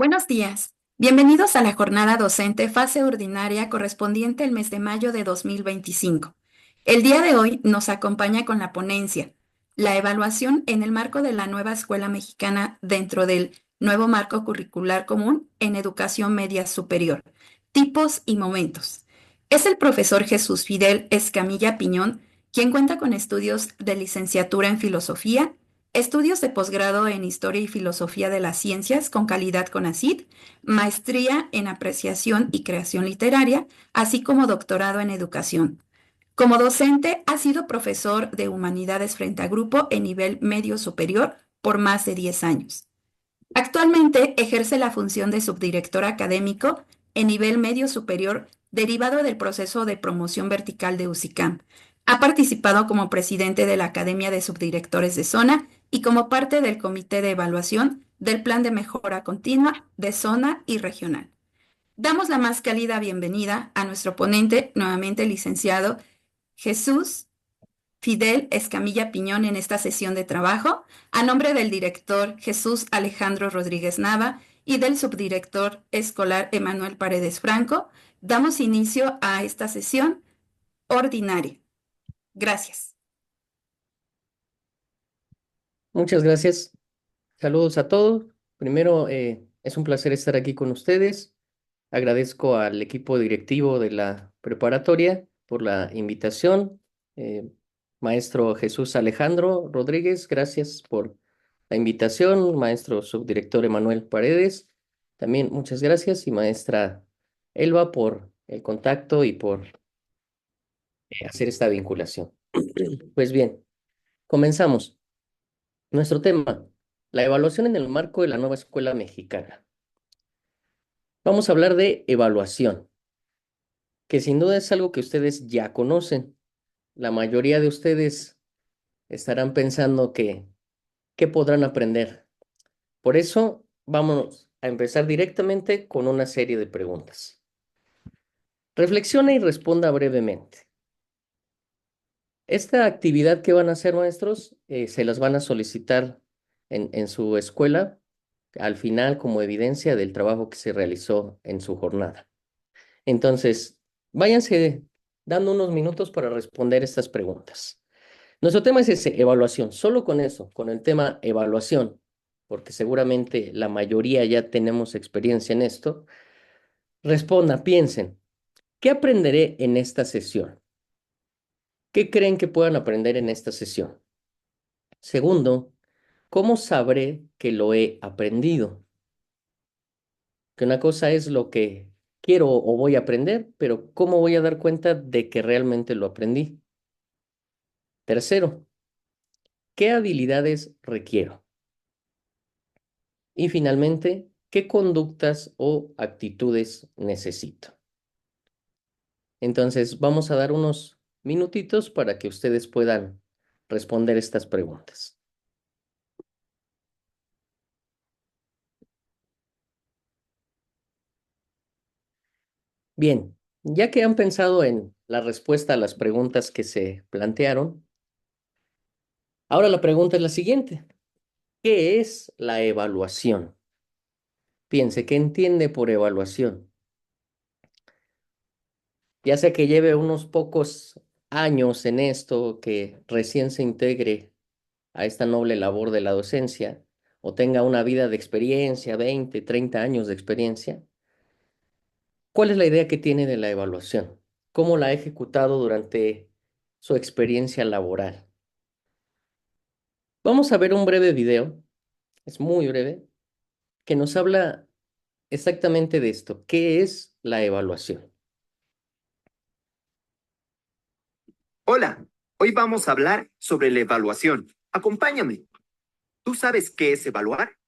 Buenos días. Bienvenidos a la jornada docente fase ordinaria correspondiente al mes de mayo de 2025. El día de hoy nos acompaña con la ponencia, la evaluación en el marco de la nueva escuela mexicana dentro del nuevo marco curricular común en educación media superior, tipos y momentos. Es el profesor Jesús Fidel Escamilla Piñón, quien cuenta con estudios de licenciatura en filosofía, estudios de posgrado en Historia y Filosofía de las Ciencias con calidad CONACYT, maestría en Apreciación y Creación Literaria, así como doctorado en Educación. Como docente, ha sido profesor de Humanidades frente a Grupo en nivel medio superior por más de 10 años. Actualmente ejerce la función de subdirector académico en nivel medio superior derivado del proceso de promoción vertical de UCICAM. Ha participado como presidente de la Academia de Subdirectores de Zona y como parte del Comité de Evaluación del Plan de Mejora Continua de Zona y Regional. Damos la más cálida bienvenida a nuestro ponente, nuevamente licenciado Jesús Fidel Escamilla Piñón en esta sesión de trabajo, a nombre del director Jesús Alejandro Rodríguez Nava y del subdirector escolar Emanuel Paredes Franco, damos inicio a esta sesión ordinaria. Gracias. Muchas gracias. Saludos a todos. Primero, es un placer estar aquí con ustedes. Agradezco al equipo directivo de la preparatoria por la invitación. Maestro Jesús Alejandro Rodríguez, gracias por la invitación. Maestro subdirector Emanuel Paredes, también muchas gracias. Y maestra Elba por el contacto y por hacer esta vinculación. Pues bien, comenzamos. Nuestro tema, la evaluación en el marco de la nueva escuela mexicana. Vamos a hablar de evaluación, que sin duda es algo que ustedes ya conocen. La mayoría de ustedes estarán pensando que, ¿qué podrán aprender? Por eso, vamos a empezar directamente con una serie de preguntas. Reflexiona y responda brevemente. Esta actividad que van a hacer, maestros, se las van a solicitar en su escuela al final como evidencia del trabajo que se realizó en su jornada. Entonces, váyanse dando unos minutos para responder estas preguntas. Nuestro tema es ese, evaluación. Solo con eso, con el tema evaluación, porque seguramente la mayoría ya tenemos experiencia en esto. Responda, piensen, ¿qué aprenderé en esta sesión? ¿Qué creen que puedan aprender en esta sesión? Segundo, ¿cómo sabré que lo he aprendido? Que una cosa es lo que quiero o voy a aprender, pero ¿cómo voy a dar cuenta de que realmente lo aprendí? Tercero, ¿qué habilidades requiero? Y finalmente, ¿qué conductas o actitudes necesito? Entonces, vamos a dar unos minutitos para que ustedes puedan responder estas preguntas. Bien, ya que han pensado en la respuesta a las preguntas que se plantearon, ahora la pregunta es la siguiente. ¿Qué es la evaluación? Piense, ¿qué entiende por evaluación? Ya sea que lleve unos pocos años en esto, que recién se integre a esta noble labor de la docencia, o tenga una vida de experiencia, 20, 30 años de experiencia, ¿cuál es la idea que tiene de la evaluación? ¿Cómo la ha ejecutado durante su experiencia laboral? Vamos a ver un breve video, es muy breve, que nos habla exactamente de esto. ¿Qué es la evaluación? Hola, hoy vamos a hablar sobre la evaluación. Acompáñame. ¿Tú sabes qué es evaluar?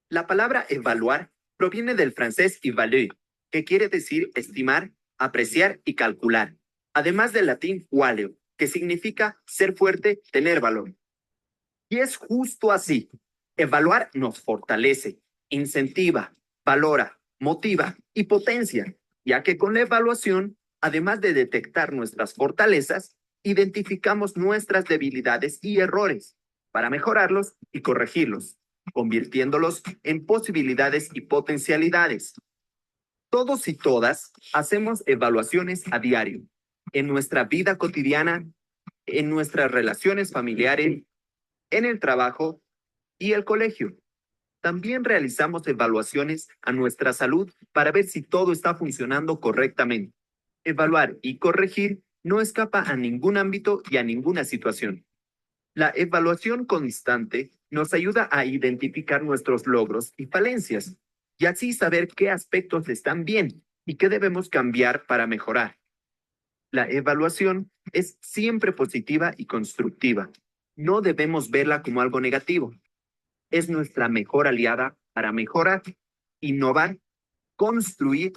La palabra evaluar proviene del francés évaluer, que quiere decir estimar, apreciar y calcular, además del latín valeo, que significa ser fuerte, tener valor. Y es justo así. Evaluar nos fortalece, incentiva, valora, motiva y potencia, ya que con la evaluación, además de detectar nuestras fortalezas, identificamos nuestras debilidades y errores para mejorarlos y corregirlos. convirtiéndolos en posibilidades y potencialidades. Todos y todas hacemos evaluaciones a diario, en nuestra vida cotidiana, en nuestras relaciones familiares, en el trabajo y el colegio. También realizamos evaluaciones a nuestra salud para ver si todo está funcionando correctamente. Evaluar y corregir no escapa a ningún ámbito y a ninguna situación. La evaluación constante nos ayuda a identificar nuestros logros y falencias y así saber qué aspectos están bien y qué debemos cambiar para mejorar. La evaluación es siempre positiva y constructiva. No debemos verla como algo negativo. Es nuestra mejor aliada para mejorar, innovar, construir,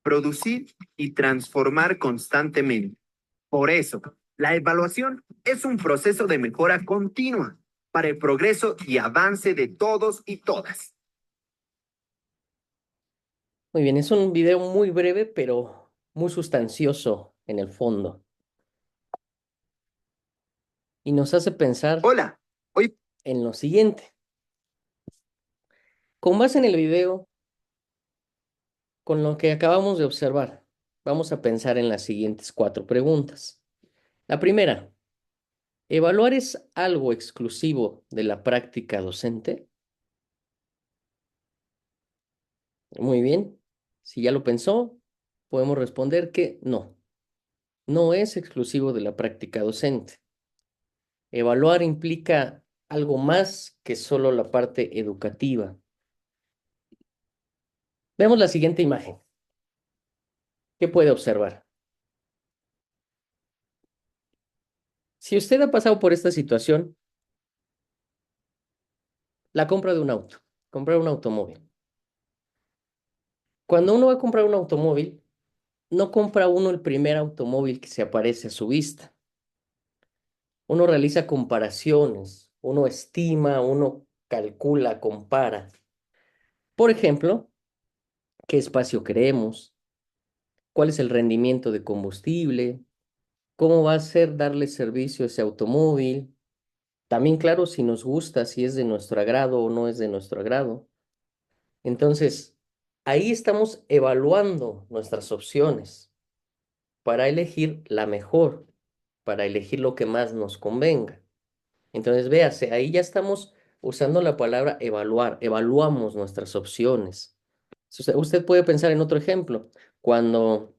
producir y transformar constantemente. Por eso, la evaluación es un proceso de mejora continua para el progreso y avance de todos y todas. Muy bien, es un video muy breve, pero muy sustancioso en el fondo. Y nos hace pensar Hola, hoy en lo siguiente. Con base en el video, con lo que acabamos de observar, vamos a pensar en las siguientes 4 preguntas. La primera, ¿evaluar es algo exclusivo de la práctica docente? Muy bien. Si ya lo pensó, podemos responder que no. No es exclusivo de la práctica docente. Evaluar implica algo más que solo la parte educativa. Veamos la siguiente imagen. ¿Qué puede observar? Si usted ha pasado por esta situación, la compra de un auto, comprar un automóvil. Cuando uno va a comprar un automóvil, no compra uno el primer automóvil que se aparece a su vista. Uno realiza comparaciones, uno estima, uno calcula, compara. Por ejemplo, ¿qué espacio queremos? ¿Cuál es el rendimiento de combustible? ¿Cómo va a ser darle servicio a ese automóvil? También, claro, si nos gusta, si es de nuestro agrado o no es de nuestro agrado. Entonces, ahí estamos evaluando nuestras opciones para elegir la mejor, para elegir lo que más nos convenga. Entonces, véase, ahí ya estamos usando la palabra evaluar, evaluamos nuestras opciones. Usted puede pensar en otro ejemplo, cuando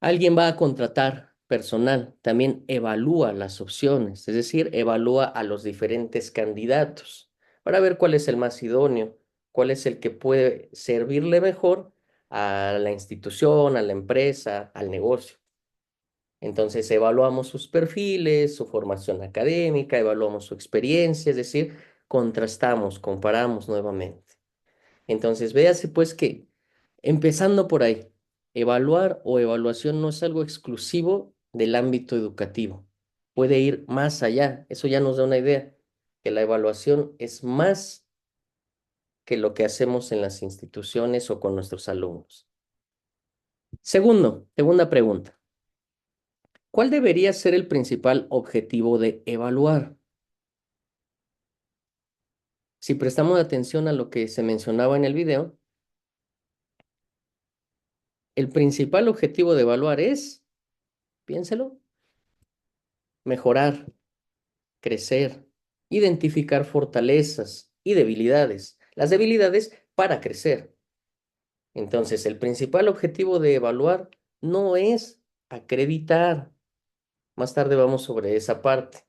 alguien va a contratar personal, también evalúa las opciones, es decir, evalúa a los diferentes candidatos para ver cuál es el más idóneo, cuál es el que puede servirle mejor a la institución, a la empresa, al negocio. Entonces evaluamos sus perfiles, su formación académica, evaluamos su experiencia, es decir, contrastamos, comparamos nuevamente. Entonces véase pues que, empezando por ahí, evaluar o evaluación no es algo exclusivo del ámbito educativo. Puede ir más allá. Eso ya nos da una idea, que la evaluación es más que lo que hacemos en las instituciones o con nuestros alumnos. Segunda pregunta. ¿Cuál debería ser el principal objetivo de evaluar? Si prestamos atención a lo que se mencionaba en el video, el principal objetivo de evaluar es, piénselo, mejorar, crecer, identificar fortalezas y debilidades. Las debilidades para crecer. Entonces, el principal objetivo de evaluar no es acreditar. Más tarde vamos sobre esa parte.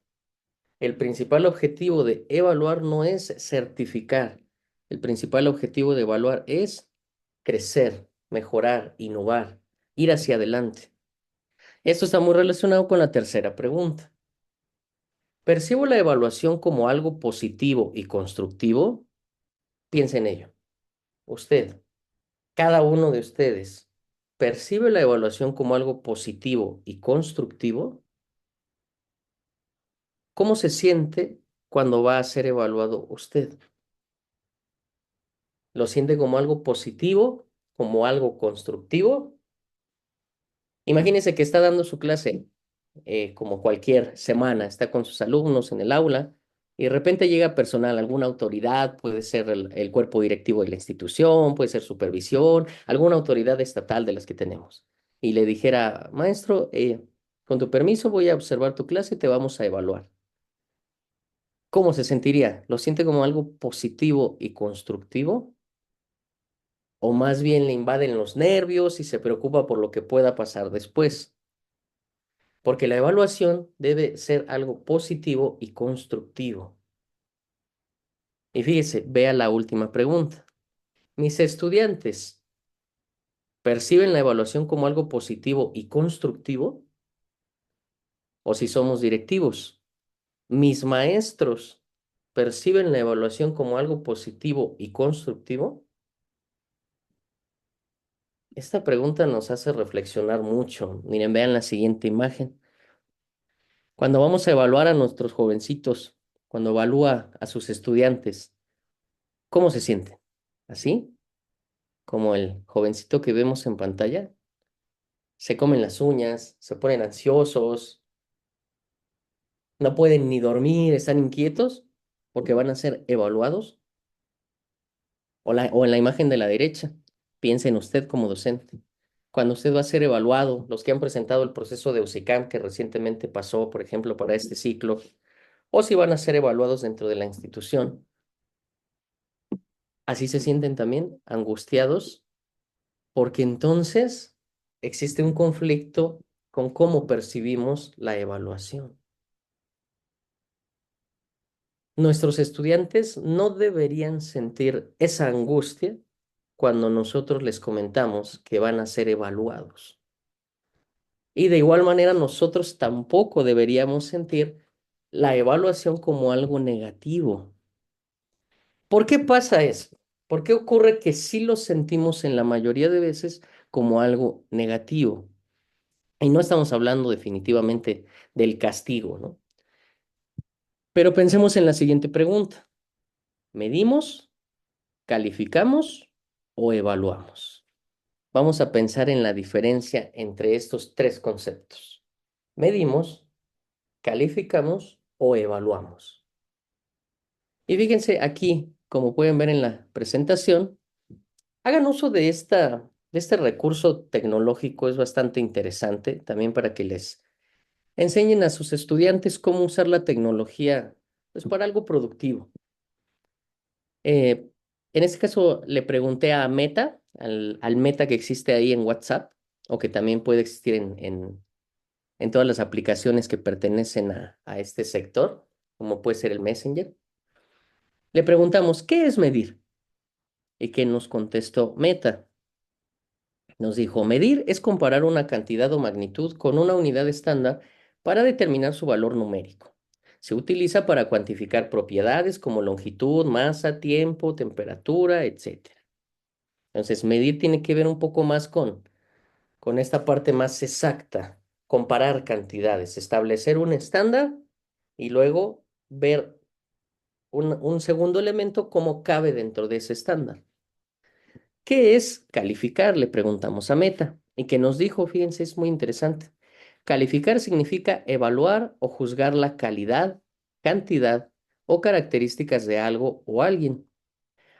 El principal objetivo de evaluar no es certificar. El principal objetivo de evaluar es crecer, mejorar, innovar, ir hacia adelante. Esto está muy relacionado con la tercera pregunta. ¿Percibo la evaluación como algo positivo y constructivo? Piensa en ello. Usted, cada uno de ustedes, ¿percibe la evaluación como algo positivo y constructivo? ¿Cómo se siente cuando va a ser evaluado usted? ¿Lo siente como algo positivo, como algo constructivo? Imagínese que está dando su clase como cualquier semana, está con sus alumnos en el aula y de repente llega personal, alguna autoridad, puede ser el cuerpo directivo de la institución, puede ser supervisión, alguna autoridad estatal de las que tenemos, y le dijera, maestro, con tu permiso voy a observar tu clase y te vamos a evaluar. ¿Cómo se sentiría? ¿Lo siente como algo positivo y constructivo? ¿O más bien le invaden los nervios y se preocupa por lo que pueda pasar después? Porque la evaluación debe ser algo positivo y constructivo. Y fíjese, vea la última pregunta. ¿Mis estudiantes perciben la evaluación como algo positivo y constructivo? ¿O si somos directivos? ¿Mis maestros perciben la evaluación como algo positivo y constructivo? Esta pregunta nos hace reflexionar mucho. Miren, vean la siguiente imagen. Cuando vamos a evaluar a nuestros jovencitos, cuando evalúa a sus estudiantes, ¿cómo se sienten? ¿Así? Como el jovencito que vemos en pantalla. Se comen las uñas, se ponen ansiosos, no pueden ni dormir, están inquietos porque van a ser evaluados. O en la imagen de la derecha, piense en usted como docente. Cuando usted va a ser evaluado, los que han presentado el proceso de UCICAM que recientemente pasó, por ejemplo, para este ciclo, o si van a ser evaluados dentro de la institución, así se sienten también angustiados, porque entonces existe un conflicto con cómo percibimos la evaluación. Nuestros estudiantes no deberían sentir esa angustia cuando nosotros les comentamos que van a ser evaluados. Y de igual manera nosotros tampoco deberíamos sentir la evaluación como algo negativo. ¿Por qué pasa eso? ¿Por qué ocurre que sí lo sentimos en la mayoría de veces como algo negativo? Y no estamos hablando definitivamente del castigo, ¿no? Pero pensemos en la siguiente pregunta. ¿Medimos, calificamos o evaluamos? Vamos a pensar en la diferencia entre estos tres conceptos. Medimos, calificamos o evaluamos. Y fíjense aquí, como pueden ver en la presentación, hagan uso de este recurso tecnológico, es bastante interesante también para que les enseñen a sus estudiantes cómo usar la tecnología pues, para algo productivo. En este caso le pregunté a Meta, al Meta que existe ahí en WhatsApp, o que también puede existir en todas las aplicaciones que pertenecen a este sector, como puede ser el Messenger. Le preguntamos, ¿qué es medir? ¿Y qué nos contestó Meta? Nos dijo, medir es comparar una cantidad o magnitud con una unidad estándar para determinar su valor numérico. Se utiliza para cuantificar propiedades como longitud, masa, tiempo, temperatura, etc. Entonces, medir tiene que ver un poco más con esta parte más exacta, comparar cantidades, establecer un estándar y luego ver un segundo elemento cómo cabe dentro de ese estándar. ¿Qué es calificar? Le preguntamos a Meta. Y que nos dijo, fíjense, es muy interesante. Calificar significa evaluar o juzgar la calidad, cantidad o características de algo o alguien,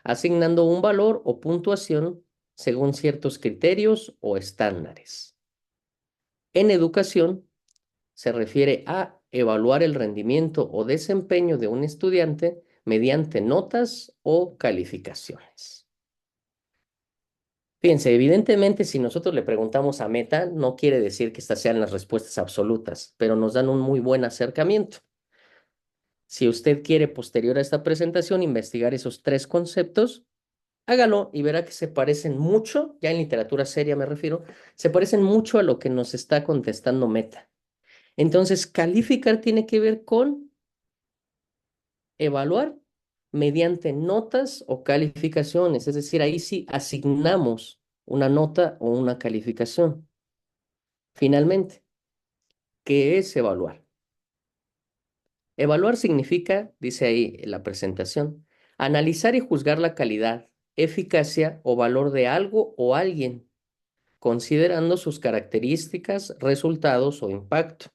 asignando un valor o puntuación según ciertos criterios o estándares. En educación se refiere a evaluar el rendimiento o desempeño de un estudiante mediante notas o calificaciones. Fíjense, evidentemente, si nosotros le preguntamos a Meta, no quiere decir que estas sean las respuestas absolutas, pero nos dan un muy buen acercamiento. Si usted quiere, posterior a esta presentación, investigar esos tres conceptos, hágalo y verá que se parecen mucho, ya en literatura seria me refiero, se parecen mucho a lo que nos está contestando Meta. Entonces, calificar tiene que ver con evaluar mediante notas o calificaciones, es decir, ahí sí asignamos una nota o una calificación. Finalmente, ¿qué es evaluar? Evaluar significa, dice ahí en la presentación, analizar y juzgar la calidad, eficacia o valor de algo o alguien, considerando sus características, resultados o impacto.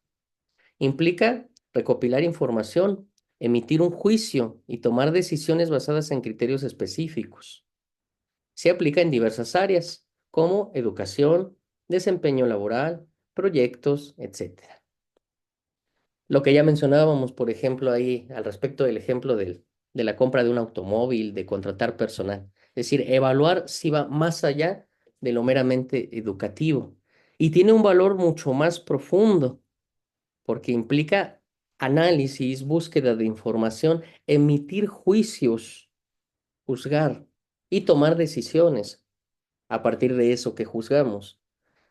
Implica recopilar información, emitir un juicio y tomar decisiones basadas en criterios específicos. Se aplica en diversas áreas, como educación, desempeño laboral, proyectos, etc. Lo que ya mencionábamos, por ejemplo, ahí al respecto del ejemplo de la compra de un automóvil, de contratar personal. Es decir, evaluar si va más allá de lo meramente educativo y tiene un valor mucho más profundo porque implica análisis, búsqueda de información, emitir juicios, juzgar y tomar decisiones a partir de eso que juzgamos.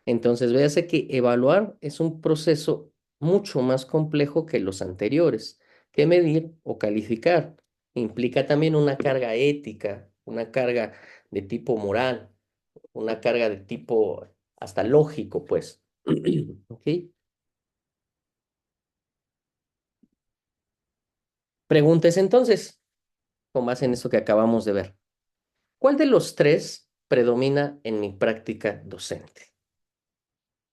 Entonces, véase que evaluar es un proceso mucho más complejo que los anteriores, que medir o calificar. Implica también una carga ética, una carga de tipo moral, una carga de tipo hasta lógico, pues. ¿Ok? Preguntes entonces, con base en eso que acabamos de ver. ¿Cuál de los tres predomina en mi práctica docente?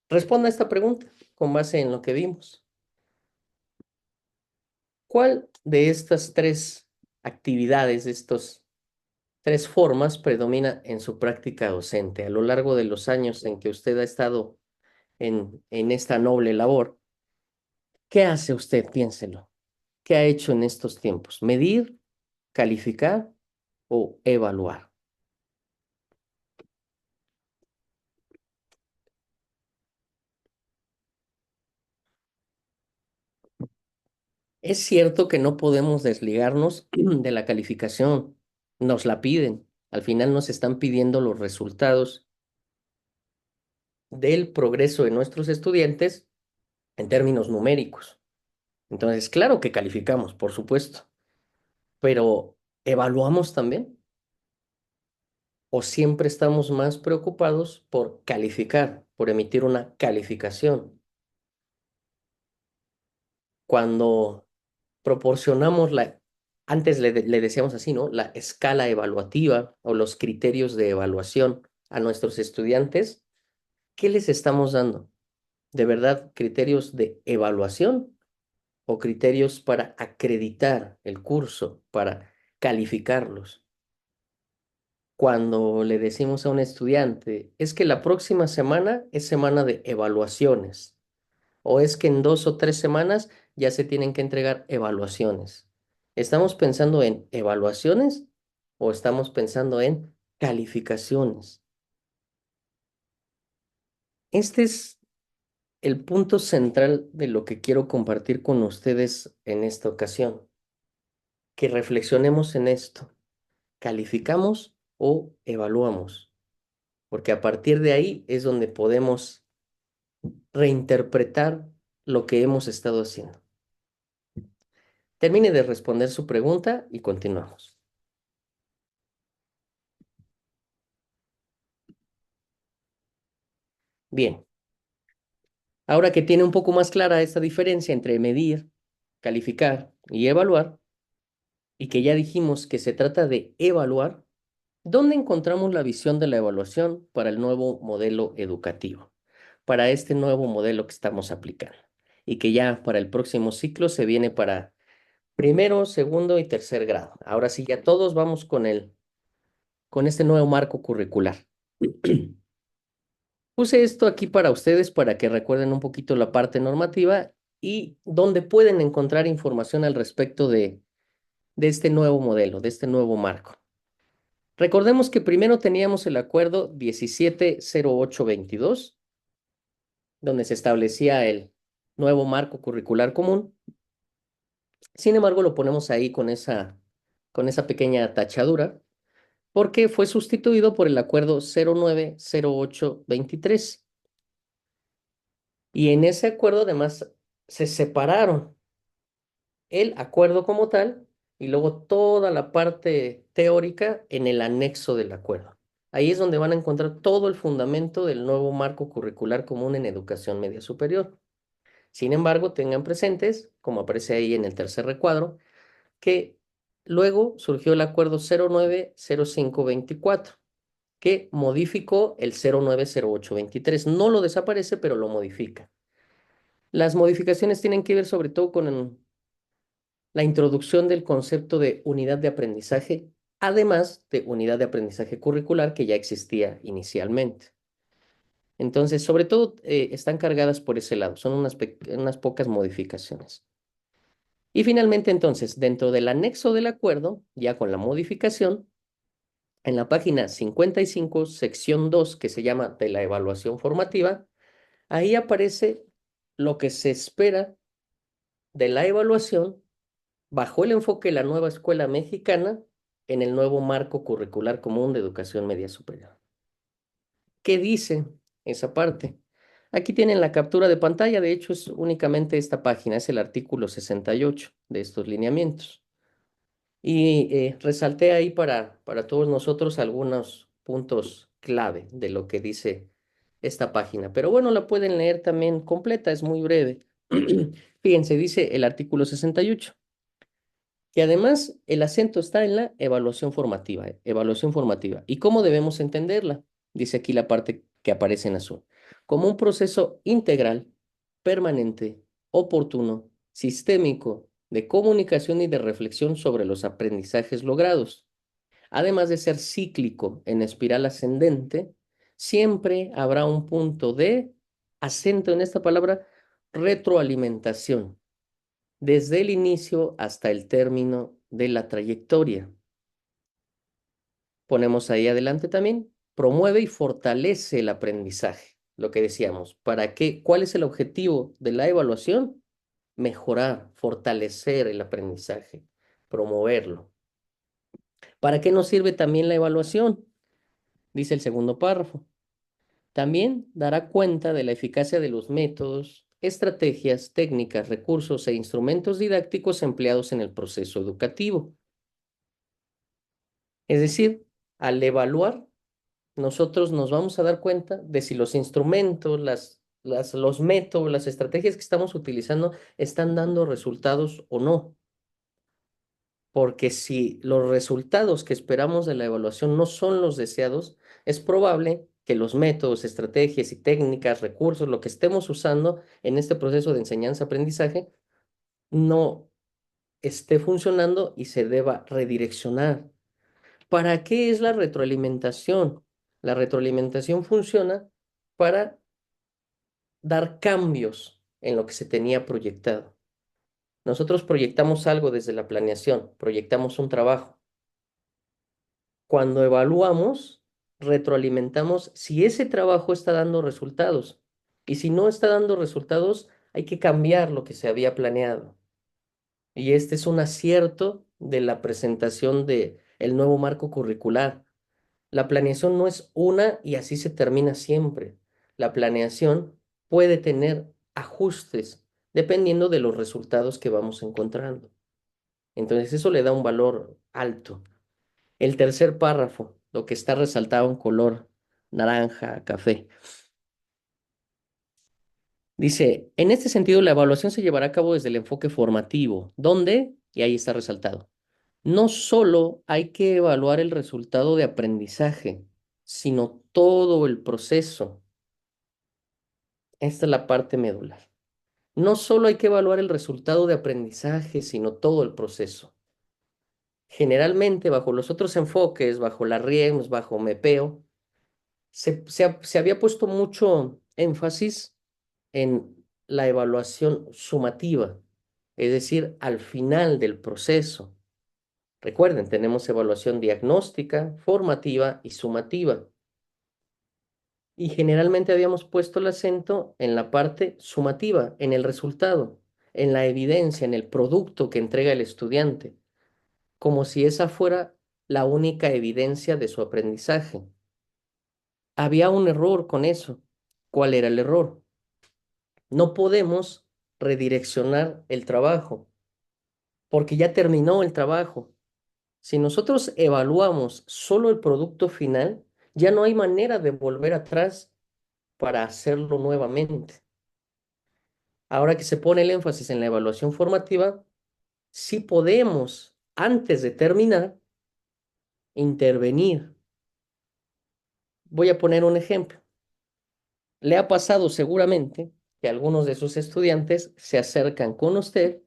Responda a esta pregunta con base en lo que vimos. ¿Cuál de estas tres actividades, de estas tres formas, predomina en su práctica docente a lo largo de los años en que usted ha estado en esta noble labor? ¿Qué hace usted? Piénselo. ¿Qué ha hecho en estos tiempos? ¿Medir, calificar o evaluar? Es cierto que no podemos desligarnos de la calificación. Nos la piden. Al final nos están pidiendo los resultados del progreso de nuestros estudiantes en términos numéricos. Entonces, claro que calificamos, por supuesto, pero ¿evaluamos también? ¿O siempre estamos más preocupados por calificar, por emitir una calificación? Cuando proporcionamos antes le decíamos así, ¿no? La escala evaluativa o los criterios de evaluación a nuestros estudiantes, ¿qué les estamos dando? ¿De verdad criterios de evaluación o criterios para acreditar el curso, para calificarlos? Cuando le decimos a un estudiante, es que la próxima semana es semana de evaluaciones, o es que en 2 o 3 semanas ya se tienen que entregar evaluaciones. ¿Estamos pensando en evaluaciones o estamos pensando en calificaciones? Este es el punto central de lo que quiero compartir con ustedes en esta ocasión. Que reflexionemos en esto. ¿Calificamos o evaluamos? Porque a partir de ahí es donde podemos reinterpretar lo que hemos estado haciendo. Termine de responder su pregunta y continuamos. Bien, ahora que tiene un poco más clara esta diferencia entre medir, calificar y evaluar, y que ya dijimos que se trata de evaluar, ¿dónde encontramos la visión de la evaluación para el nuevo modelo educativo? Para este nuevo modelo que estamos aplicando y que ya para el próximo ciclo se viene para primero, segundo y tercer grado. Ahora sí, ya todos vamos con este nuevo marco curricular. Puse esto aquí para ustedes para que recuerden un poquito la parte normativa y donde pueden encontrar información al respecto de este nuevo modelo, de este nuevo marco. Recordemos que primero teníamos el acuerdo 170822, donde se establecía el nuevo marco curricular común. Sin embargo, lo ponemos ahí con esa pequeña tachadura, porque fue sustituido por el acuerdo 090823. Y en ese acuerdo además se separaron el acuerdo como tal y luego toda la parte teórica en el anexo del acuerdo. Ahí es donde van a encontrar todo el fundamento del nuevo marco curricular común en educación media superior. Sin embargo, tengan presentes, como aparece ahí en el tercer recuadro, que luego surgió el acuerdo 090524, que modificó el 090823. No lo desaparece, pero lo modifica. Las modificaciones tienen que ver sobre todo con la introducción del concepto de unidad de aprendizaje, además de unidad de aprendizaje curricular que ya existía inicialmente. Entonces, sobre todo, están cargadas por ese lado, son unas pocas modificaciones. Y finalmente, entonces, dentro del anexo del acuerdo, ya con la modificación, en la página 55, sección 2, que se llama de la evaluación formativa, ahí aparece lo que se espera de la evaluación bajo el enfoque de la nueva escuela mexicana en el nuevo marco curricular común de educación media superior. ¿Qué dice esa parte? Aquí tienen la captura de pantalla, de hecho es únicamente esta página, es el artículo 68 de estos lineamientos. Y resalté ahí para todos nosotros algunos puntos clave de lo que dice esta página. Pero bueno, la pueden leer también completa, es muy breve. Fíjense, dice el artículo 68, que además el acento está en la evaluación formativa, evaluación formativa. ¿Y cómo debemos entenderla? Dice aquí la parte que aparece en azul. Como un proceso integral, permanente, oportuno, sistémico, de comunicación y de reflexión sobre los aprendizajes logrados. Además de ser cíclico en espiral ascendente, siempre habrá un punto de acento en esta palabra, retroalimentación desde el inicio hasta el término de la trayectoria. Ponemos ahí adelante también, promueve y fortalece el aprendizaje. Lo que decíamos, ¿para qué? ¿Cuál es el objetivo de la evaluación? Mejorar, fortalecer el aprendizaje, promoverlo. ¿Para qué nos sirve también la evaluación? Dice el segundo párrafo. También dará cuenta de la eficacia de los métodos, estrategias, técnicas, recursos e instrumentos didácticos empleados en el proceso educativo. Es decir, al evaluar, nosotros nos vamos a dar cuenta de si los instrumentos, los métodos, las estrategias que estamos utilizando están dando resultados o no. Porque si los resultados que esperamos de la evaluación no son los deseados, es probable que los métodos, estrategias y técnicas, recursos, lo que estemos usando en este proceso de enseñanza-aprendizaje, no esté funcionando y se deba redireccionar. ¿Para qué es la retroalimentación? La retroalimentación funciona para dar cambios en lo que se tenía proyectado. Nosotros proyectamos algo desde la planeación, proyectamos un trabajo. Cuando evaluamos, retroalimentamos si ese trabajo está dando resultados. Y si no está dando resultados, hay que cambiar lo que se había planeado. Y este es un acierto de la presentación del nuevo marco curricular. La planeación no es una y así se termina siempre. La planeación puede tener ajustes dependiendo de los resultados que vamos encontrando. Entonces eso le da un valor alto. El tercer párrafo, lo que está resaltado en color naranja, café. Dice, en este sentido, la evaluación se llevará a cabo desde el enfoque formativo, donde, y ahí está resaltado, no solo hay que evaluar el resultado de aprendizaje, sino todo el proceso. Esta es la parte medular. No solo hay que evaluar el resultado de aprendizaje, sino todo el proceso. Generalmente, bajo los otros enfoques, bajo la RIEMS, bajo MEPEO, se había puesto mucho énfasis en la evaluación sumativa, es decir, al final del proceso. Recuerden, tenemos evaluación diagnóstica, formativa y sumativa. Y generalmente habíamos puesto el acento en la parte sumativa, en el resultado, en la evidencia, en el producto que entrega el estudiante, como si esa fuera la única evidencia de su aprendizaje. Había un error con eso. ¿Cuál era el error? No podemos redireccionar el trabajo, porque ya terminó el trabajo. Si nosotros evaluamos solo el producto final, ya no hay manera de volver atrás para hacerlo nuevamente. Ahora que se pone el énfasis en la evaluación formativa, sí podemos, antes de terminar, intervenir. Voy a poner un ejemplo. Le ha pasado seguramente que algunos de sus estudiantes se acercan con usted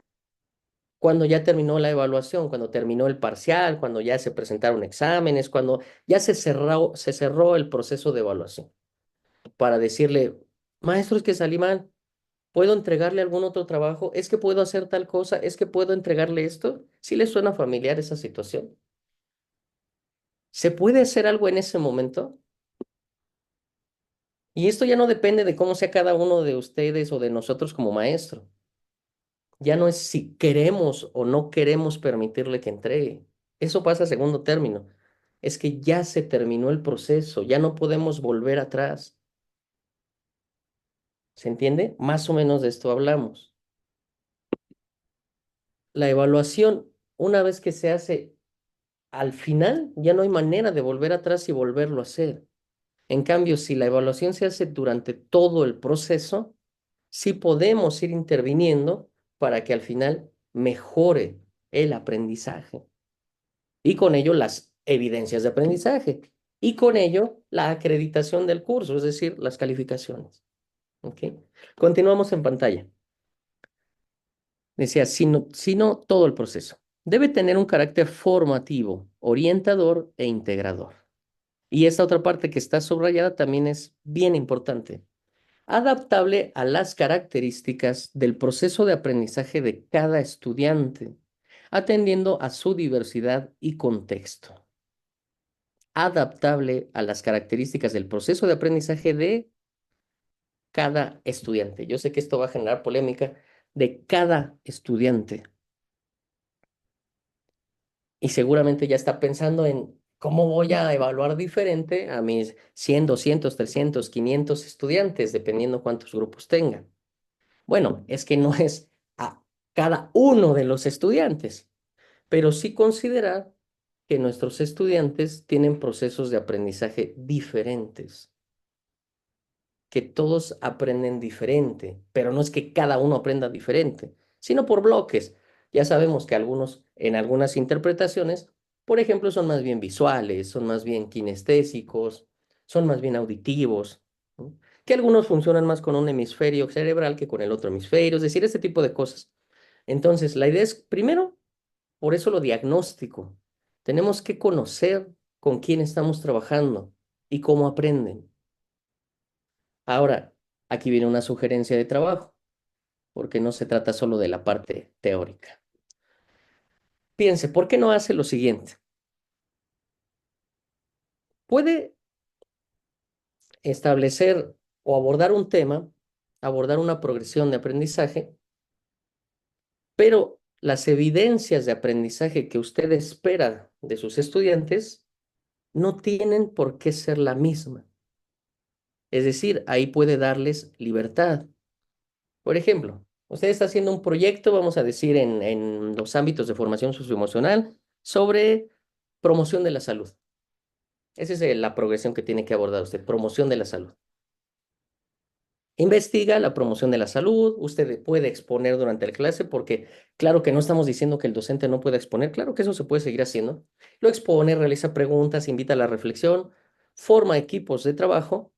cuando ya terminó la evaluación, cuando terminó el parcial, cuando ya se presentaron exámenes, cuando ya se cerró el proceso de evaluación, para decirle, maestro, es que salí mal, ¿puedo entregarle algún otro trabajo? ¿Es que puedo hacer tal cosa? ¿Es que puedo entregarle esto? ¿Sí le suena familiar esa situación? ¿Se puede hacer algo en ese momento? Y esto ya no depende de cómo sea cada uno de ustedes o de nosotros como maestro. Ya no es si queremos o no queremos permitirle que entregue. Eso pasa a segundo término. Es que ya se terminó el proceso, ya no podemos volver atrás. ¿Se entiende? Más o menos de esto hablamos. La evaluación, una vez que se hace al final, ya no hay manera de volver atrás y volverlo a hacer. En cambio, si la evaluación se hace durante todo el proceso, sí podemos ir interviniendo para que al final mejore el aprendizaje y con ello las evidencias de aprendizaje y con ello la acreditación del curso, es decir, las calificaciones. ¿Ok? Continuamos en pantalla. Decía, sino todo el proceso. Debe tener un carácter formativo, orientador e integrador. Y esta otra parte que está subrayada también es bien importante. Adaptable a las características del proceso de aprendizaje de cada estudiante, atendiendo a su diversidad y contexto. Adaptable a las características del proceso de aprendizaje de cada estudiante. Yo sé que esto va a generar polémica de cada estudiante. Y seguramente ya está pensando en cómo voy a evaluar diferente a mis 100, 200, 300, 500 estudiantes, dependiendo cuántos grupos tengan. Bueno, es que no es a cada uno de los estudiantes, pero sí considerar que nuestros estudiantes tienen procesos de aprendizaje diferentes, que todos aprenden diferente, pero no es que cada uno aprenda diferente, sino por bloques. Ya sabemos que algunos, en algunas interpretaciones, por ejemplo, son más bien visuales, son más bien kinestésicos, son más bien auditivos, ¿no? Que algunos funcionan más con un hemisferio cerebral que con el otro hemisferio, es decir, este tipo de cosas. Entonces, la idea es, primero, por eso lo diagnóstico. Tenemos que conocer con quién estamos trabajando y cómo aprenden. Ahora, aquí viene una sugerencia de trabajo, porque no se trata solo de la parte teórica. Piense, ¿por qué no hace lo siguiente? Puede establecer o abordar un tema, abordar una progresión de aprendizaje, pero las evidencias de aprendizaje que usted espera de sus estudiantes no tienen por qué ser la misma. Es decir, ahí puede darles libertad. Por ejemplo, usted está haciendo un proyecto, vamos a decir, en los ámbitos de formación socioemocional sobre promoción de la salud. Esa es la progresión que tiene que abordar usted, promoción de la salud. Investiga la promoción de la salud, usted puede exponer durante la clase porque claro que no estamos diciendo que el docente no pueda exponer, claro que eso se puede seguir haciendo. Lo expone, realiza preguntas, invita a la reflexión, forma equipos de trabajo,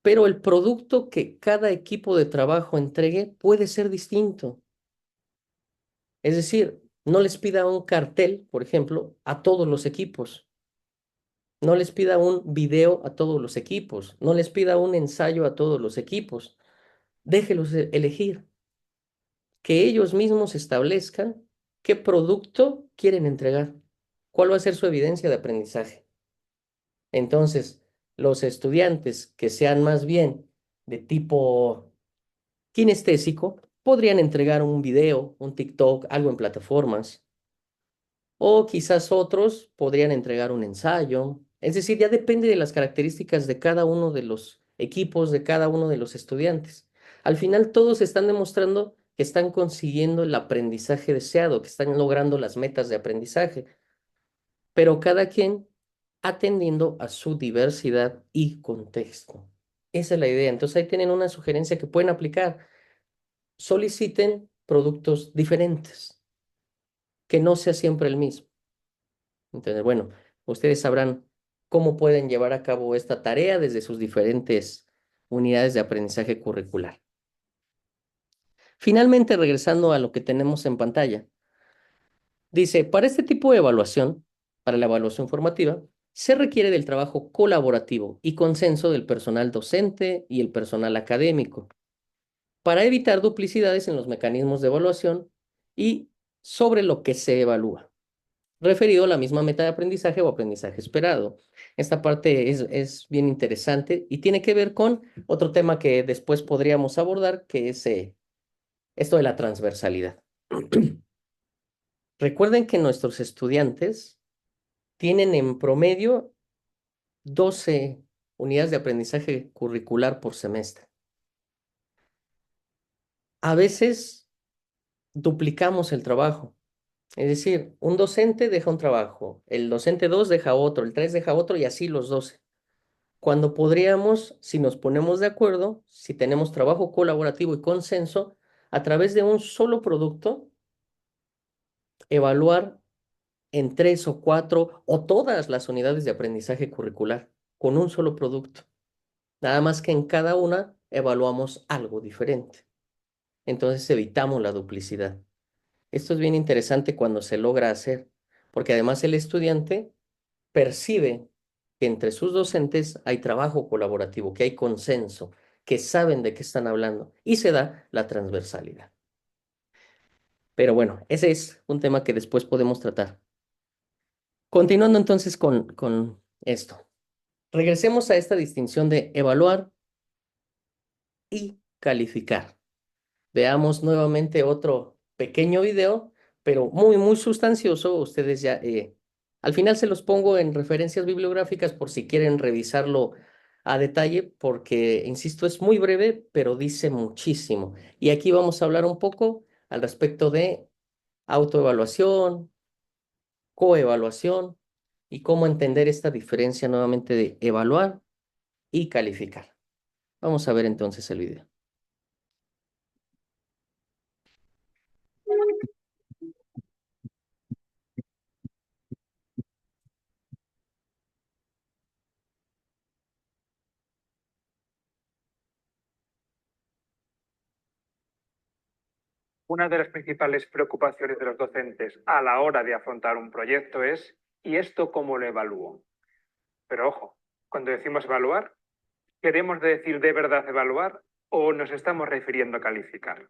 pero el producto que cada equipo de trabajo entregue puede ser distinto. Es decir, no les pida un cartel, por ejemplo, a todos los equipos. No les pida un video a todos los equipos. No les pida un ensayo a todos los equipos. Déjelos elegir. Que ellos mismos establezcan qué producto quieren entregar. ¿Cuál va a ser su evidencia de aprendizaje? Entonces, los estudiantes que sean más bien de tipo kinestésico podrían entregar un video, un TikTok, algo en plataformas. O quizás otros podrían entregar un ensayo. Es decir, ya depende de las características de cada uno de los equipos, de cada uno de los estudiantes. Al final todos están demostrando que están consiguiendo el aprendizaje deseado, que están logrando las metas de aprendizaje, pero cada quien atendiendo a su diversidad y contexto. Esa es la idea. Entonces ahí tienen una sugerencia que pueden aplicar. Soliciten productos diferentes, que no sea siempre el mismo. Entonces, bueno, ustedes sabrán cómo pueden llevar a cabo esta tarea desde sus diferentes unidades de aprendizaje curricular. Finalmente, regresando a lo que tenemos en pantalla, dice, para este tipo de evaluación, para la evaluación formativa, se requiere del trabajo colaborativo y consenso del personal docente y el personal académico para evitar duplicidades en los mecanismos de evaluación y sobre lo que se evalúa, referido a la misma meta de aprendizaje o aprendizaje esperado. Esta parte es bien interesante y tiene que ver con otro tema que después podríamos abordar, que es esto de la transversalidad. Recuerden que nuestros estudiantes tienen en promedio 12 unidades de aprendizaje curricular por semestre. A veces duplicamos el trabajo. Es decir, un docente deja un trabajo, el docente 2 deja otro, el 3 deja otro y así los 12. Cuando podríamos, si nos ponemos de acuerdo, si tenemos trabajo colaborativo y consenso, a través de un solo producto, evaluar en 3 o 4 o todas las unidades de aprendizaje curricular con un solo producto. Nada más que en cada una evaluamos algo diferente. Entonces evitamos la duplicidad. Esto es bien interesante cuando se logra hacer, porque además el estudiante percibe que entre sus docentes hay trabajo colaborativo, que hay consenso, que saben de qué están hablando y se da la transversalidad. Pero bueno, ese es un tema que después podemos tratar. Continuando entonces con esto. Regresemos a esta distinción de evaluar y calificar. Veamos nuevamente otro pequeño video, pero muy sustancioso. Ustedes ya, al final se los pongo en referencias bibliográficas por si quieren revisarlo a detalle, porque, insisto, es muy breve, pero dice muchísimo. Y aquí vamos a hablar un poco al respecto de autoevaluación, coevaluación y cómo entender esta diferencia nuevamente de evaluar y calificar. Vamos a ver entonces el video. Una de las principales preocupaciones de los docentes a la hora de afrontar un proyecto es ¿y esto cómo lo evalúo? Pero ojo, cuando decimos evaluar, ¿queremos decir de verdad evaluar o nos estamos refiriendo a calificar?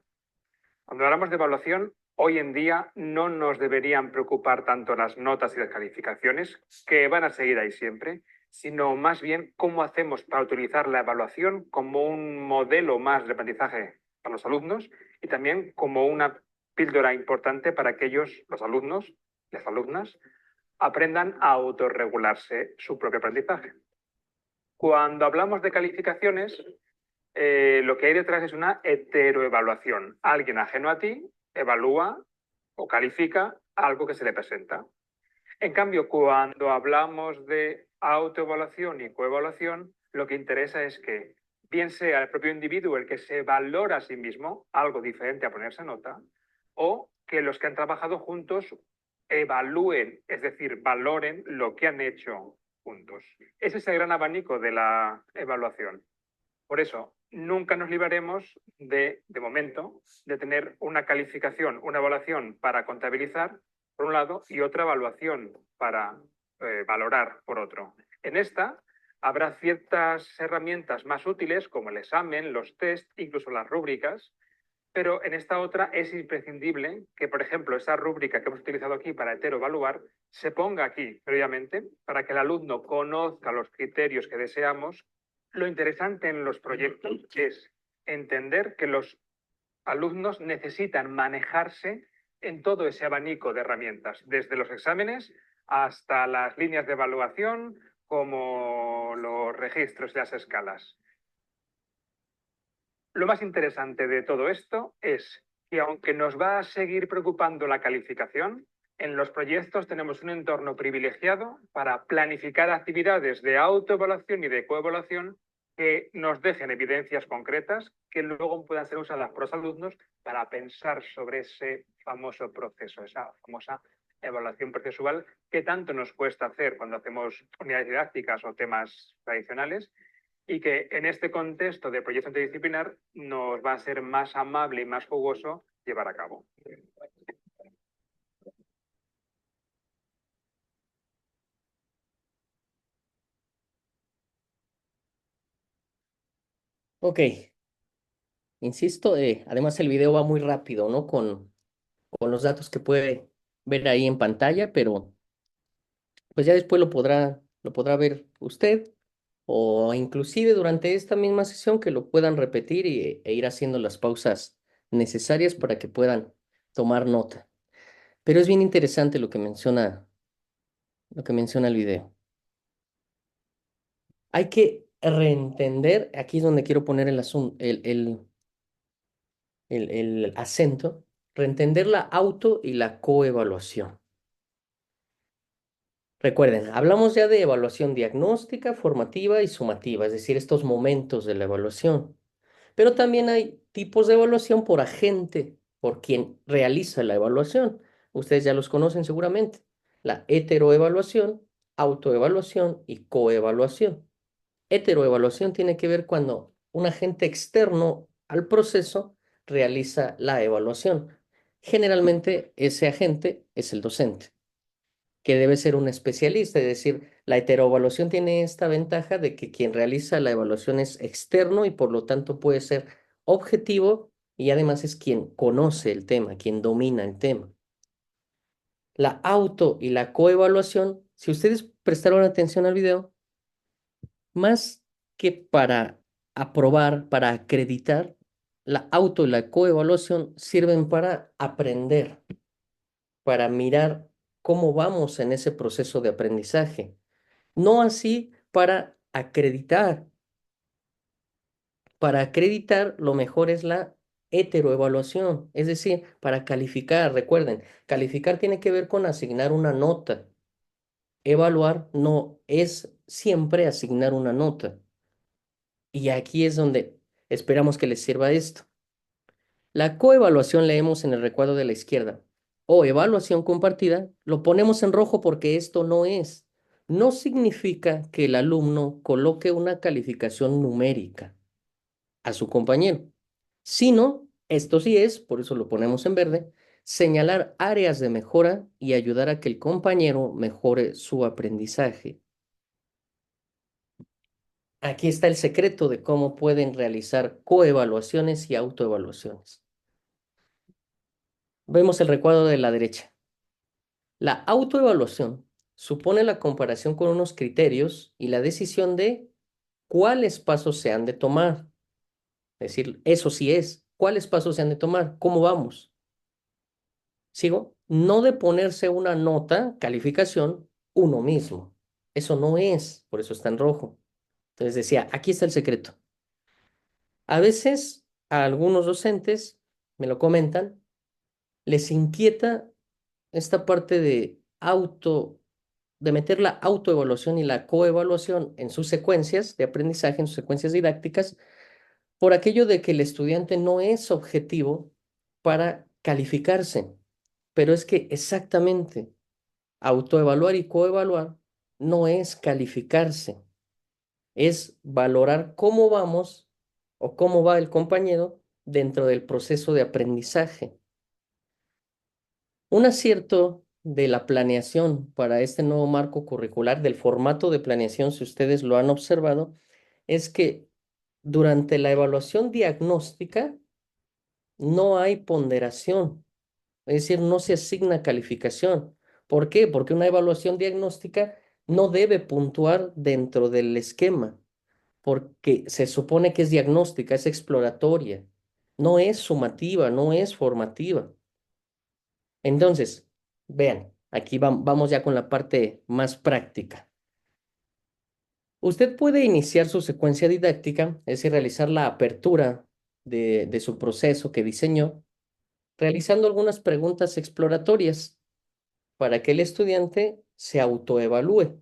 Cuando hablamos de evaluación, hoy en día no nos deberían preocupar tanto las notas y las calificaciones, que van a seguir ahí siempre, sino más bien cómo hacemos para utilizar la evaluación como un modelo más de aprendizaje para los alumnos y también como una píldora importante para que ellos, los alumnos, las alumnas, aprendan a autorregularse su propio aprendizaje. Cuando hablamos de calificaciones, lo que hay detrás es una heteroevaluación. Alguien ajeno a ti evalúa o califica algo que se le presenta. En cambio, cuando hablamos de autoevaluación y coevaluación, lo que interesa es que bien sea el propio individuo el que se valora a sí mismo, algo diferente a ponerse nota, o que los que han trabajado juntos evalúen, es decir, valoren lo que han hecho juntos. Ese es el gran abanico de la evaluación. Por eso, nunca nos libraremos de momento, de tener una calificación, una evaluación para contabilizar, por un lado, y otra evaluación para valorar, por otro. En esta habrá ciertas herramientas más útiles, como el examen, los test, incluso las rúbricas, pero en esta otra es imprescindible que, por ejemplo, esa rúbrica que hemos utilizado aquí para heteroevaluar se ponga aquí previamente para que el alumno conozca los criterios que deseamos. Lo interesante en los proyectos es entender que los alumnos necesitan manejarse en todo ese abanico de herramientas, desde los exámenes hasta las líneas de evaluación, como los registros y las escalas. Lo más interesante de todo esto es que aunque nos va a seguir preocupando la calificación, en los proyectos tenemos un entorno privilegiado para planificar actividades de autoevaluación y de coevaluación que nos dejen evidencias concretas que luego puedan ser usadas por los alumnos para pensar sobre ese famoso proceso, esa famosa evaluación procesual que tanto nos cuesta hacer cuando hacemos unidades didácticas o temas tradicionales y que en este contexto de proyecto interdisciplinar nos va a ser más amable y más jugoso llevar a cabo. Ok, insisto, además el video va muy rápido, ¿no? Con los datos que puede ver ahí en pantalla, pero pues ya después lo podrá ver usted o inclusive durante esta misma sesión que lo puedan repetir e ir haciendo las pausas necesarias para que puedan tomar nota. Pero es bien interesante lo que menciona el video. Hay que reentender, aquí es donde quiero poner el acento, reentender la auto y la coevaluación. Recuerden, hablamos ya de evaluación diagnóstica, formativa y sumativa, es decir, estos momentos de la evaluación. Pero también hay tipos de evaluación por agente, por quien realiza la evaluación. Ustedes ya los conocen seguramente. La heteroevaluación, autoevaluación y coevaluación. Heteroevaluación tiene que ver cuando un agente externo al proceso realiza la evaluación. Generalmente ese agente es el docente, que debe ser un especialista, es decir, la heteroevaluación tiene esta ventaja de que quien realiza la evaluación es externo y por lo tanto puede ser objetivo y además es quien conoce el tema, quien domina el tema. La auto y la coevaluación, si ustedes prestaron atención al video, más que para aprobar, para acreditar, la auto y la coevaluación sirven para aprender, para mirar cómo vamos en ese proceso de aprendizaje. No así para acreditar. Para acreditar, lo mejor es la heteroevaluación, es decir, para calificar. Recuerden, calificar tiene que ver con asignar una nota. Evaluar no es siempre asignar una nota. Y aquí es donde esperamos que les sirva esto. La coevaluación leemos en el recuadro de la izquierda. O evaluación compartida, lo ponemos en rojo porque esto no es. No significa que el alumno coloque una calificación numérica a su compañero, sino, esto sí es, por eso lo ponemos en verde, señalar áreas de mejora y ayudar a que el compañero mejore su aprendizaje. Aquí está el secreto de cómo pueden realizar coevaluaciones y autoevaluaciones. Vemos el recuadro de la derecha. La autoevaluación supone la comparación con unos criterios y la decisión de cuáles pasos se han de tomar. Es decir, eso sí es, cuáles pasos se han de tomar, cómo vamos. ¿Sigo? No de ponerse una nota, calificación, uno mismo. Eso no es, por eso está en rojo. Entonces decía, aquí está el secreto. A veces a algunos docentes, me lo comentan, les inquieta esta parte de meter la autoevaluación y la coevaluación en sus secuencias de aprendizaje, en sus secuencias didácticas, por aquello de que el estudiante no es objetivo para calificarse. Pero es que exactamente autoevaluar y coevaluar no es calificarse, es valorar cómo vamos o cómo va el compañero dentro del proceso de aprendizaje. Un acierto de la planeación para este nuevo marco curricular, del formato de planeación, si ustedes lo han observado, es que durante la evaluación diagnóstica no hay ponderación, es decir, no se asigna calificación. ¿Por qué? Porque una evaluación diagnóstica no debe puntuar dentro del esquema, porque se supone que es diagnóstica, es exploratoria, no es sumativa, no es formativa. Entonces, vean, aquí vamos ya con la parte más práctica. Usted puede iniciar su secuencia didáctica, es decir, realizar la apertura de su proceso que diseñó, realizando algunas preguntas exploratorias para que el estudiante se autoevalúe.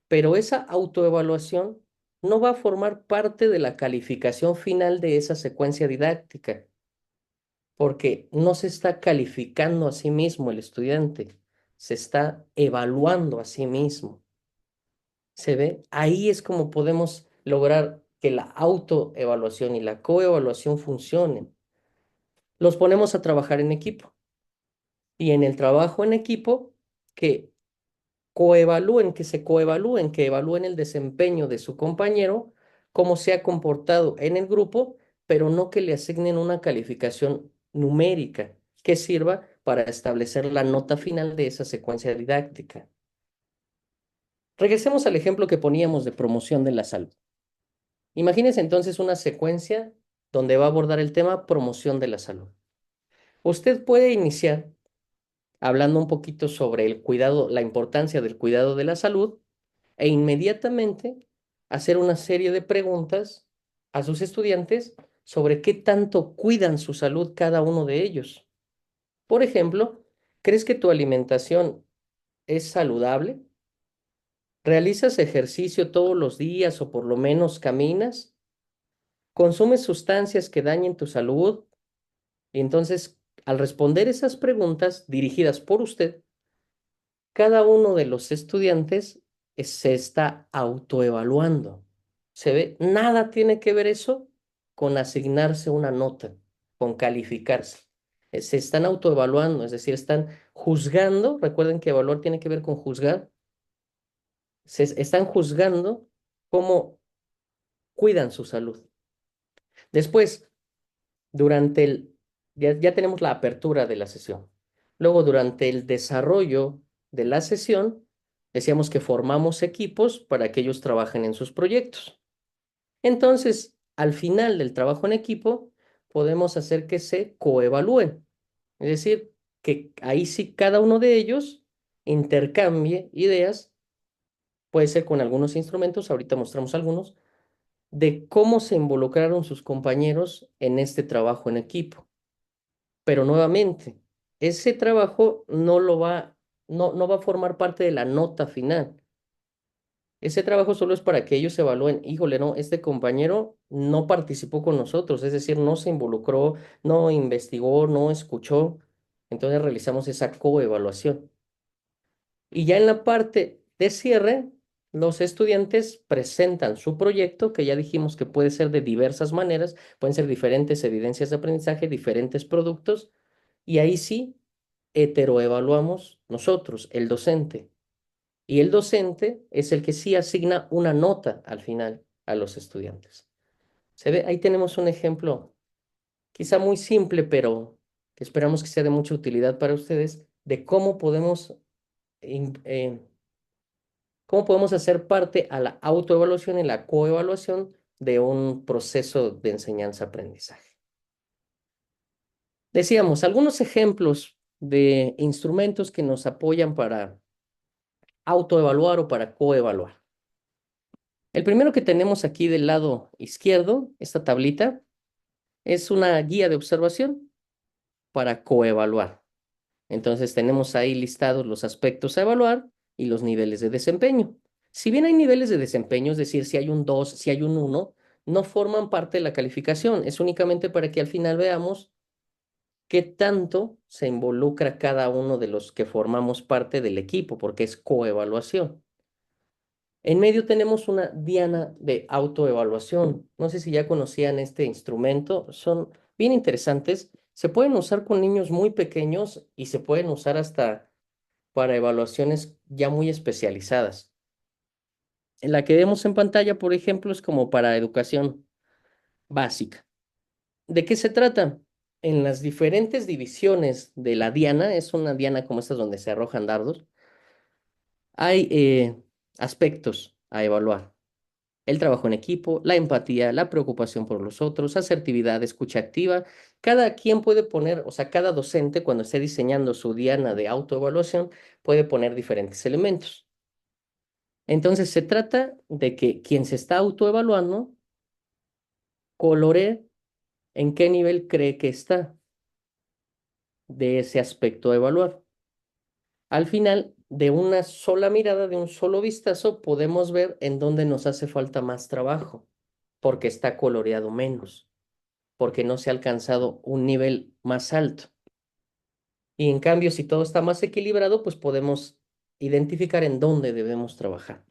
Pero esa autoevaluación no va a formar parte de la calificación final de esa secuencia didáctica, porque no se está calificando a sí mismo el estudiante, se está evaluando a sí mismo. ¿Se ve? Ahí es como podemos lograr que la autoevaluación y la coevaluación funcionen? Los ponemos a trabajar en equipo. Y en el trabajo en equipo, que que evalúen el desempeño de su compañero, cómo se ha comportado en el grupo, pero no que le asignen una calificación numérica que sirva para establecer la nota final de esa secuencia didáctica. Regresemos al ejemplo que poníamos de promoción de la salud. Imagínense entonces una secuencia donde va a abordar el tema promoción de la salud. Usted puede iniciar hablando un poquito sobre el cuidado, la importancia del cuidado de la salud, e inmediatamente hacer una serie de preguntas a sus estudiantes sobre qué tanto cuidan su salud cada uno de ellos. Por ejemplo, ¿crees que tu alimentación es saludable? ¿Realizas ejercicio todos los días o por lo menos caminas? ¿Consumes sustancias que dañen tu salud? Y entonces, al responder esas preguntas dirigidas por usted, cada uno de los estudiantes se está autoevaluando. ¿Se ve? Nada tiene que ver eso con asignarse una nota, con calificarse. Se están autoevaluando, es decir, están juzgando. Recuerden que evaluar tiene que ver con juzgar. Se están juzgando cómo cuidan su salud. Después, ya tenemos la apertura de la sesión. Luego, durante el desarrollo de la sesión, decíamos que formamos equipos para que ellos trabajen en sus proyectos. Entonces, al final del trabajo en equipo, podemos hacer que se coevalúen. Es decir, que ahí sí cada uno de ellos intercambie ideas, puede ser con algunos instrumentos, ahorita mostramos algunos, de cómo se involucraron sus compañeros en este trabajo en equipo. Pero nuevamente, ese trabajo no va a formar parte de la nota final. Ese trabajo solo es para que ellos evalúen, híjole, no, este compañero no participó con nosotros, es decir, no se involucró, no investigó, no escuchó. Entonces realizamos esa coevaluación. Y ya en la parte de cierre, los estudiantes presentan su proyecto, que ya dijimos que puede ser de diversas maneras, pueden ser diferentes evidencias de aprendizaje, diferentes productos, y ahí sí heteroevaluamos nosotros, el docente. Y el docente es el que sí asigna una nota al final a los estudiantes. ¿Se ve? Ahí tenemos un ejemplo, quizá muy simple, pero que esperamos que sea de mucha utilidad para ustedes, de cómo podemos hacer parte a la autoevaluación y la coevaluación de un proceso de enseñanza-aprendizaje. Decíamos, algunos ejemplos de instrumentos que nos apoyan para autoevaluar o para coevaluar. El primero que tenemos aquí del lado izquierdo, esta tablita, es una guía de observación para coevaluar. Entonces tenemos ahí listados los aspectos a evaluar y los niveles de desempeño. Si bien hay niveles de desempeño, es decir, si hay un 2, si hay un 1, no forman parte de la calificación. Es únicamente para que al final veamos qué tanto se involucra cada uno de los que formamos parte del equipo, porque es coevaluación. En medio tenemos una diana de autoevaluación. No sé si ya conocían este instrumento. Son bien interesantes. Se pueden usar con niños muy pequeños y se pueden usar hasta para evaluaciones ya muy especializadas. En la que vemos en pantalla, por ejemplo, es como para educación básica. ¿De qué se trata? En las diferentes divisiones de la diana, es una diana como esta donde se arrojan dardos, hay aspectos a evaluar. El trabajo en equipo, la empatía, la preocupación por los otros, asertividad, escucha activa. Cada quien puede poner, o sea, cada docente cuando esté diseñando su diana de autoevaluación puede poner diferentes elementos. Entonces se trata de que quien se está autoevaluando coloree en qué nivel cree que está de ese aspecto a evaluar. Al final, de una sola mirada, de un solo vistazo, podemos ver en dónde nos hace falta más trabajo, porque está coloreado menos, porque no se ha alcanzado un nivel más alto. Y en cambio, si todo está más equilibrado, pues podemos identificar en dónde debemos trabajar.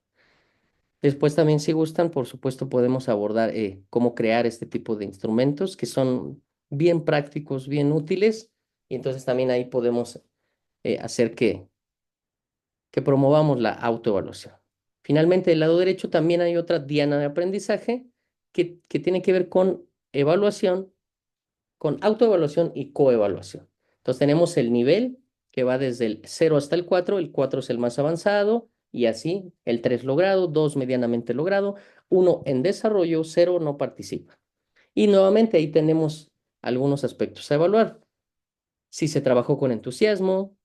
Después también, si gustan, por supuesto, podemos abordar cómo crear este tipo de instrumentos que son bien prácticos, bien útiles, y entonces también ahí podemos hacer que promovamos la autoevaluación. Finalmente, del lado derecho también hay otra diana de aprendizaje que tiene que ver con evaluación, con autoevaluación y coevaluación. Entonces tenemos el nivel que va desde el 0 hasta el 4 es el más avanzado, y así el 3 logrado, 2 medianamente logrado, 1 en desarrollo, 0 no participa. Y nuevamente ahí tenemos algunos aspectos a evaluar. Si se trabajó con entusiasmo,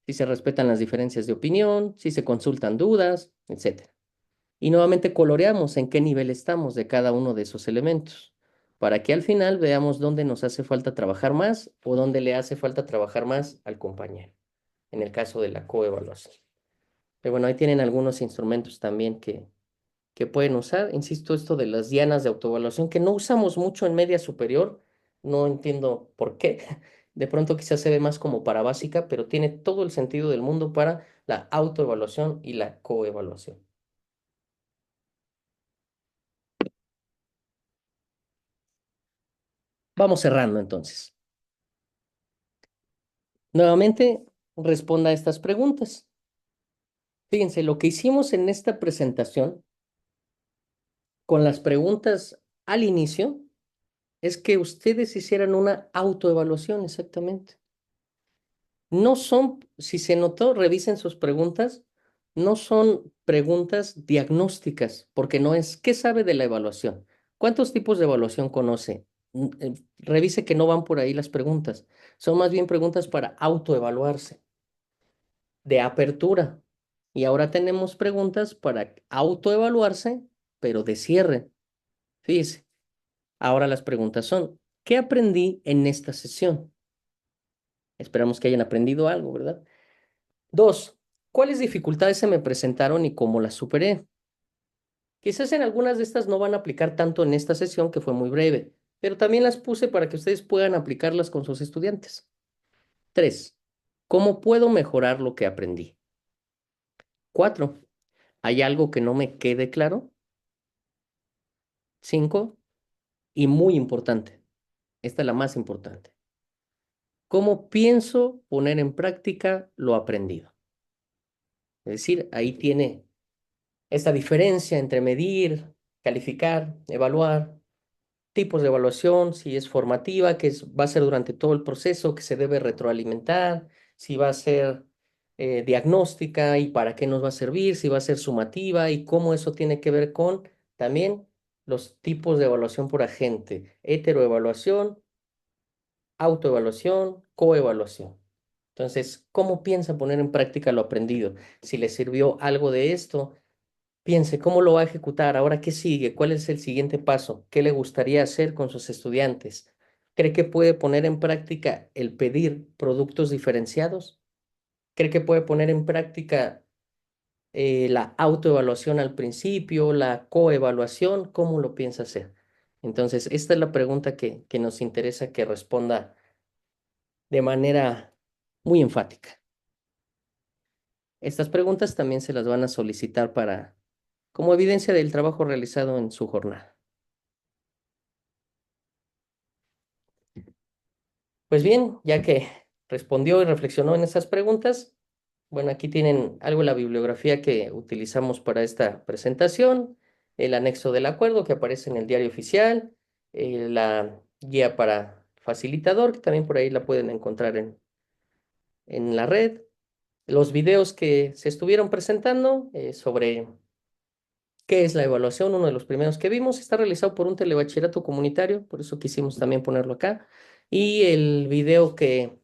si se respetan las diferencias de opinión, si se consultan dudas, etc. Y nuevamente coloreamos en qué nivel estamos de cada uno de esos elementos, para que al final veamos dónde nos hace falta trabajar más o dónde le hace falta trabajar más al compañero, en el caso de la coevaluación. Pero bueno, ahí tienen algunos instrumentos también que pueden usar. Insisto, esto de las dianas de autoevaluación, que no usamos mucho en media superior, no entiendo por qué. De pronto quizás se ve más como para básica, pero tiene todo el sentido del mundo para la autoevaluación y la coevaluación. Vamos cerrando entonces. Nuevamente, responda a estas preguntas. Fíjense, lo que hicimos en esta presentación con las preguntas al inicio es que ustedes hicieran una autoevaluación exactamente. No son, si se notó, revisen sus preguntas, no son preguntas diagnósticas, porque no es, ¿qué sabe de la evaluación? ¿Cuántos tipos de evaluación conoce? Revise que no van por ahí las preguntas, son más bien preguntas para autoevaluarse, de apertura. Y ahora tenemos preguntas para autoevaluarse, pero de cierre. Fíjese, ahora las preguntas son, ¿qué aprendí en esta sesión? Esperamos que hayan aprendido algo, ¿verdad? 2, ¿cuáles dificultades se me presentaron y cómo las superé? Quizás en algunas de estas no van a aplicar tanto en esta sesión que fue muy breve, pero también las puse para que ustedes puedan aplicarlas con sus estudiantes. 3, ¿cómo puedo mejorar lo que aprendí? 4, ¿hay algo que no me quede claro? 5, y muy importante, esta es la más importante, ¿cómo pienso poner en práctica lo aprendido? Es decir, ahí tiene esta diferencia entre medir, calificar, evaluar, tipos de evaluación, si es formativa, va a ser durante todo el proceso, que se debe retroalimentar, si va a ser diagnóstica y para qué nos va a servir, si va a ser sumativa y cómo eso tiene que ver con también los tipos de evaluación por agente, heteroevaluación, autoevaluación, coevaluación. Entonces, ¿cómo piensa poner en práctica lo aprendido? Si le sirvió algo de esto, piense cómo lo va a ejecutar, ahora qué sigue, cuál es el siguiente paso, qué le gustaría hacer con sus estudiantes. ¿Cree que puede poner en práctica el pedir productos diferenciados? ¿Cree que puede poner en práctica la autoevaluación al principio, la coevaluación? ¿Cómo lo piensa hacer? Entonces, esta es la pregunta que nos interesa que responda de manera muy enfática. Estas preguntas también se las van a solicitar como evidencia del trabajo realizado en su jornada. Pues bien, ya que respondió y reflexionó en esas preguntas, bueno, aquí tienen algo de la bibliografía que utilizamos para esta presentación, el anexo del acuerdo que aparece en el diario oficial, la guía para facilitador, que también por ahí la pueden encontrar en la red, los videos que se estuvieron presentando sobre qué es la evaluación, uno de los primeros que vimos, está realizado por un telebachillerato comunitario, por eso quisimos también ponerlo acá, y el video que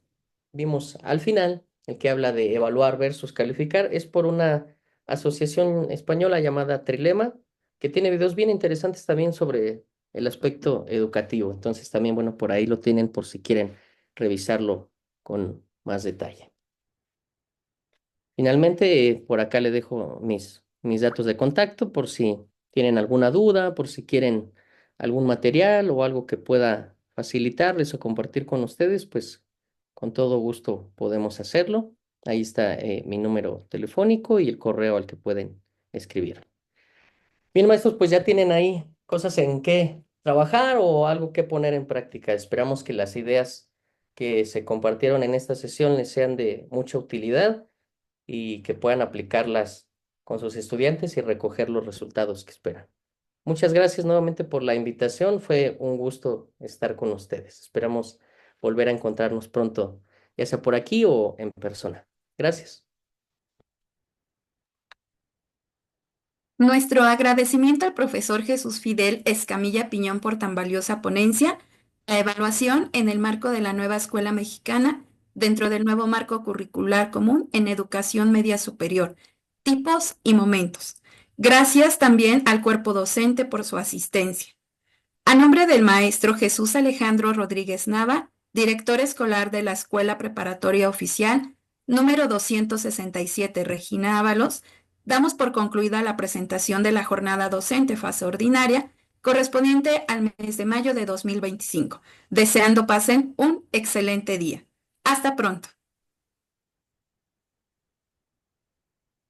vimos al final, el que habla de evaluar versus calificar, es por una asociación española llamada Trilema, que tiene videos bien interesantes también sobre el aspecto educativo. Entonces también, bueno, por ahí lo tienen por si quieren revisarlo con más detalle. Finalmente, por acá le dejo mis datos de contacto por si tienen alguna duda, por si quieren algún material o algo que pueda facilitarles o compartir con ustedes, pues con todo gusto podemos hacerlo. Ahí está mi número telefónico y el correo al que pueden escribir. Bien, maestros, pues ya tienen ahí cosas en qué trabajar o algo que poner en práctica. Esperamos que las ideas que se compartieron en esta sesión les sean de mucha utilidad y que puedan aplicarlas con sus estudiantes y recoger los resultados que esperan. Muchas gracias nuevamente por la invitación. Fue un gusto estar con ustedes. Esperamos volver a encontrarnos pronto, ya sea por aquí o en persona. Gracias. Nuestro agradecimiento al profesor Jesús Fidel Escamilla Piñón por tan valiosa ponencia, la evaluación en el marco de la nueva escuela mexicana dentro del nuevo marco curricular común en educación media superior, tipos y momentos. Gracias también al cuerpo docente por su asistencia. A nombre del maestro Jesús Alejandro Rodríguez Nava, director escolar de la Escuela Preparatoria Oficial, número 267 Regina Ábalos, damos por concluida la presentación de la jornada docente fase ordinaria correspondiente al mes de mayo de 2025, deseando pasen un excelente día. Hasta pronto.